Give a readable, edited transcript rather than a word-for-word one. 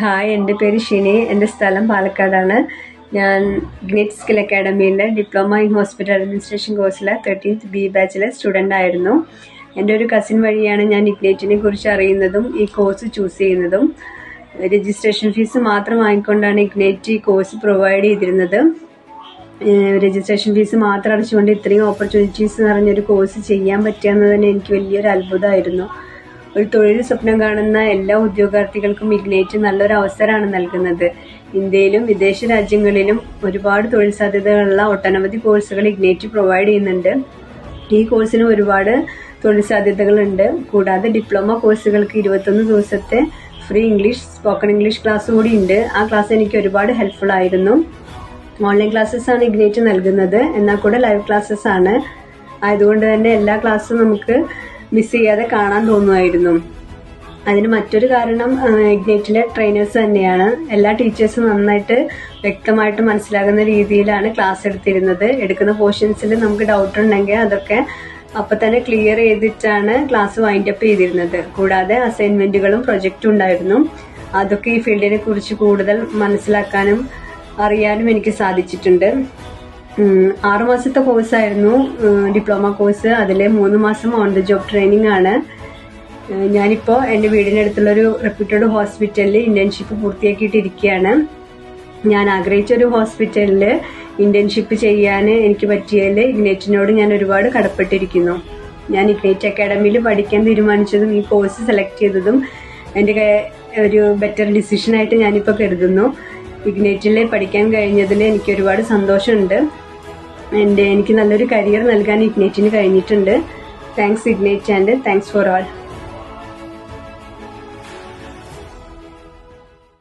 Hi, എൻ്റെ പേര് ഷിനി. എൻ്റെ സ്ഥലം പാലക്കാടാണ്. ഞാൻ ഇഗ്നൈറ്റ് സ്കിൽ അക്കാഡമിയിലെ ഡിപ്ലോമ ഇൻ ഹോസ്പിറ്റൽ അഡ്മിനിസ്ട്രേഷൻ കോഴ്സിലെ 13th B ബാച്ചിലെ സ്റ്റുഡൻ്റ് ആയിരുന്നു. എൻ്റെ ഒരു കസിൻ വഴിയാണ് ഞാൻ ഇഗ്നൈറ്റിനെ കുറിച്ച് അറിയുന്നതും ഈ കോഴ്സ് ചൂസ് ചെയ്യുന്നതും. രജിസ്ട്രേഷൻ ഫീസ് മാത്രം വാങ്ങിക്കൊണ്ടാണ് ഇഗ്നൈറ്റ് ഈ കോഴ്സ് പ്രൊവൈഡ് ചെയ്തിരുന്നത്. രജിസ്ട്രേഷൻ ഫീസ് മാത്രം അടച്ചുകൊണ്ട് ഇത്രയും ഓപ്പർച്യൂണിറ്റീസ് നിറഞ്ഞൊരു കോഴ്സ് ചെയ്യാൻ പറ്റുക തന്നെ എനിക്ക് വലിയൊരു അത്ഭുതമായിരുന്നു. ഒരു തൊഴിൽ സ്വപ്നം കാണുന്ന എല്ലാ ഉദ്യോഗാർത്ഥികൾക്കും ഇഗ്നൈറ്റ് നല്ലൊരു അവസരമാണ് നൽകുന്നത്. ഇന്ത്യയിലും വിദേശ രാജ്യങ്ങളിലും ഒരുപാട് തൊഴിൽ സാധ്യതകളുള്ള ഒട്ടനവധി കോഴ്സുകൾ ഇഗ്നൈറ്റ് പ്രൊവൈഡ് ചെയ്യുന്നുണ്ട്. ഈ കോഴ്സിന് ഒരുപാട് തൊഴിൽ സാധ്യതകളുണ്ട്. കൂടാതെ ഡിപ്ലോമ കോഴ്സുകൾക്ക് 21 ദിവസത്തെ free English, spoken English class കൂടി ഉണ്ട്. ആ ക്ലാസ് എനിക്ക് ഒരുപാട് ഹെൽപ്ഫുൾ ആയിരുന്നു. ഓൺലൈൻ ക്ലാസ്സസ് ആണ് ഇഗ്നൈറ്റ് നൽകുന്നത്, എന്നാൽ കൂടെ ലൈവ് ക്ലാസ്സസ് ആണ്. ആയതുകൊണ്ട് തന്നെ എല്ലാ ക്ലാസ്സും നമുക്ക് മിസ് ചെയ്യാതെ കാണാൻ തോന്നുമായിരുന്നു. അതിന് മറ്റൊരു കാരണം ഇഗ്നൈറ്റിലെ ട്രെയിനേഴ്സ് തന്നെയാണ്. എല്ലാ ടീച്ചേഴ്സും നന്നായിട്ട് വ്യക്തമായിട്ട് മനസ്സിലാകുന്ന രീതിയിലാണ് ക്ലാസ് എടുത്തിരുന്നത്. എടുക്കുന്ന പോർഷൻസിൽ നമുക്ക് ഡൗട്ട് ഉണ്ടെങ്കിൽ അതൊക്കെ അപ്പം തന്നെ ക്ലിയർ ചെയ്തിട്ടാണ് ക്ലാസ് വൈൻഡപ്പ് ചെയ്തിരുന്നത്. കൂടാതെ അസൈൻമെന്റുകളും പ്രൊജക്റ്റും ഉണ്ടായിരുന്നു. അതൊക്കെ ഈ ഫീൽഡിനെ കുറിച്ച് കൂടുതൽ മനസ്സിലാക്കാനും അറിയാനും എനിക്ക് സാധിച്ചിട്ടുണ്ട്. 6 മാസത്തെ കോഴ്സായിരുന്നു ഡിപ്ലോമ കോഴ്സ്. അതിൽ 3 മാസം ഓൺ ദ ജോബ് ട്രെയിനിങ് ആണ്. ഞാനിപ്പോൾ എൻ്റെ വീടിനടുത്തുള്ളൊരു റെപ്യൂട്ടഡ് ഹോസ്പിറ്റലിൽ ഇന്റേൺഷിപ്പ് പൂർത്തിയാക്കിയിട്ടിരിക്കുകയാണ്. ഞാൻ ആഗ്രഹിച്ചൊരു ഹോസ്പിറ്റലിൽ ഇന്റേൺഷിപ്പ് ചെയ്യാൻ എനിക്ക് പറ്റിയതിൽ ഇഗ്നൈറ്റിനോട് ഞാൻ ഒരുപാട് കടപ്പെട്ടിരിക്കുന്നു. ഞാൻ ഇഗ്നൈറ്റ് അക്കാഡമിയിൽ പഠിക്കാൻ തീരുമാനിച്ചതും ഈ കോഴ്സ് സെലക്ട് ചെയ്തതും എൻ്റെ ഒരു ബെറ്റർ ഡിസിഷനായിട്ട് ഞാനിപ്പോൾ കരുതുന്നു. ഇഗ്നൈറ്റിൽ പഠിക്കാൻ കഴിഞ്ഞതിൽ എനിക്ക് ഒരുപാട് സന്തോഷമുണ്ട്. എനിക്ക് നല്ലൊരു കരിയർ നൽകാൻ ഇഗ്നൈറ്റിന് കഴിഞ്ഞിട്ടുണ്ട്. Thanks ignite and thanks for all.